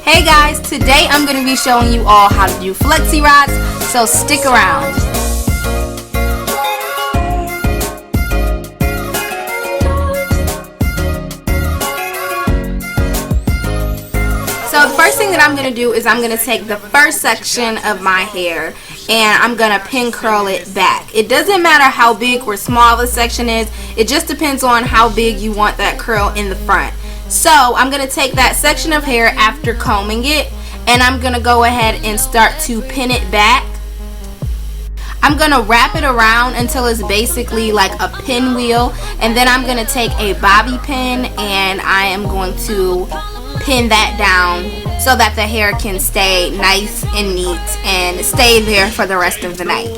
Hey guys, today I'm going to be showing you all how to do flexi rods, so stick around. So the first thing that I'm going to do is I'm going to take the first section of my hair and I'm going to pin curl it back. It doesn't matter how big or small the section is, it just depends on how big you want that curl in the front. So I'm going to take that section of hair after combing it and I'm going to go ahead and start to pin it back. I'm going to wrap it around until it's basically like a pinwheel, and then I'm going to take a bobby pin and I am going to pin that down so that the hair can stay nice and neat and stay there for the rest of the night.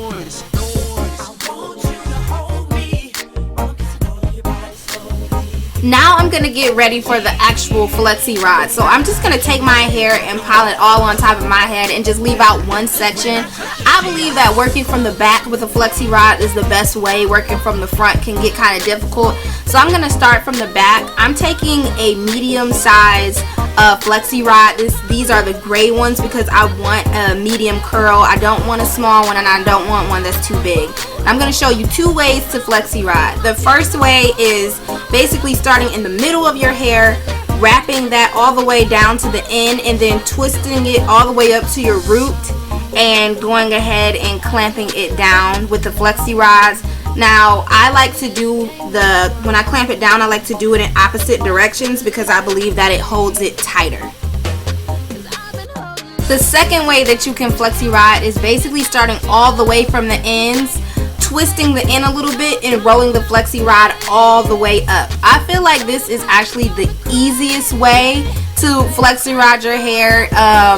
Now I'm going to get ready for the actual flexi rod. So I'm just going to take my hair and pile it all on top of my head and just leave out one section. I believe that working from the back with a flexi rod is the best way. Working from the front can get kind of difficult. So I'm going to start from the back. I'm taking a medium size flexi rod. These are the gray ones because I want a medium curl. I don't want a small one and I don't want one that's too big. I'm going to show you two ways to flexi rod. The first way is basically starting in the middle of your hair, wrapping that all the way down to the end and then twisting it all the way up to your root and going ahead and clamping it down with the flexi rods. Now I like to do when I clamp it down, I like to do it in opposite directions because I believe that it holds it tighter. The second way that you can flexi rod is basically starting all the way from the ends, twisting the end a little bit and rolling the flexi rod all the way up. I feel like this is actually the easiest way to flexi rod your hair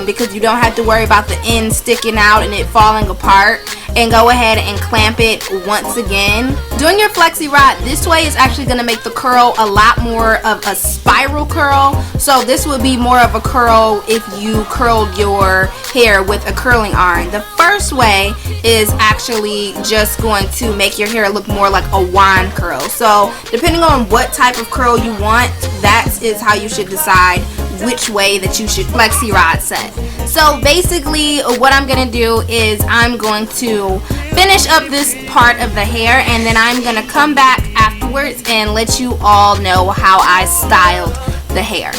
because you don't have to worry about the end sticking out and it falling apart, and go ahead and clamp it once again. Doing your flexi rod this way is actually going to make the curl a lot more of a spiral curl. So this would be more of a curl if you curled your hair with a curling iron. The first way is actually just going to make your hair look more like a wand curl. So depending on what type of curl you want, that is how you should decide which way that you should flexi rod set. So basically what I'm going to do is I'm going to finish up this part of the hair and then I'm going to come back afterwards and let you all know how I styled the hair.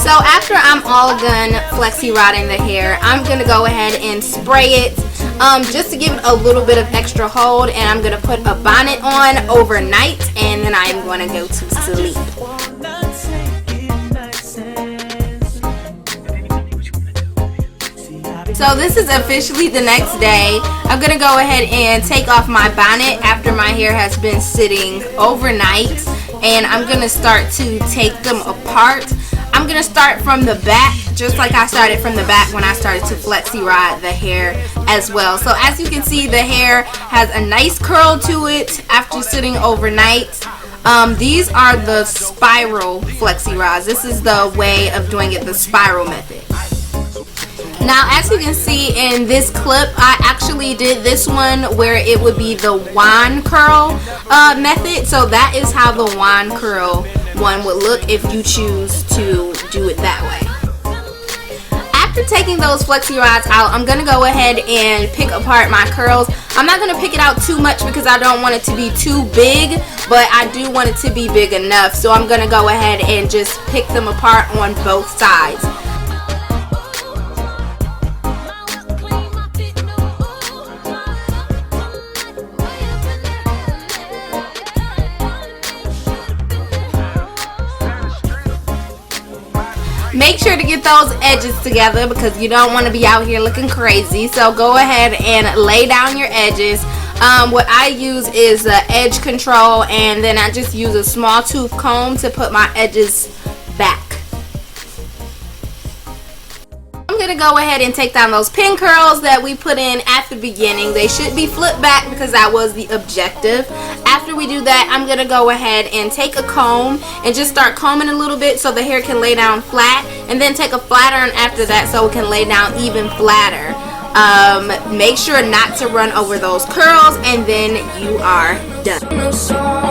So after I'm all done flexi rodding the hair, I'm going to go ahead and spray it just to give it a little bit of extra hold, and I'm going to put a bonnet on overnight and then I'm going to go to sleep. So this is officially the next day. I'm going to go ahead and take off my bonnet after my hair has been sitting overnight, and I'm going to start to take them apart. I'm going to start from the back, just like I started from the back when I started to flexi rod the hair as well. So as you can see, the hair has a nice curl to it after sitting overnight. These are the spiral flexi rods. This is the way of doing it, the spiral method. Now as you can see in this clip, I actually did this one where it would be the wand curl method. So that is how the wand curl one would look if you choose to do it that way. After taking those flexi rods out, I'm going to go ahead and pick apart my curls. I'm not going to pick it out too much because I don't want it to be too big, but I do want it to be big enough. So I'm going to go ahead and just pick them apart on both sides. Make sure to get those edges together because you don't want to be out here looking crazy. So go ahead and lay down your edges. What I use is the edge control, and then I just use a small tooth comb to put my edges back. I'm going to go ahead and take down those pin curls that we put in at the beginning. They should be flipped back because that was the objective. After we do that, I'm going to go ahead and take a comb and just start combing a little bit so the hair can lay down flat, and then take a flat iron after that so it can lay down even flatter. Make sure not to run over those curls, and then you are done.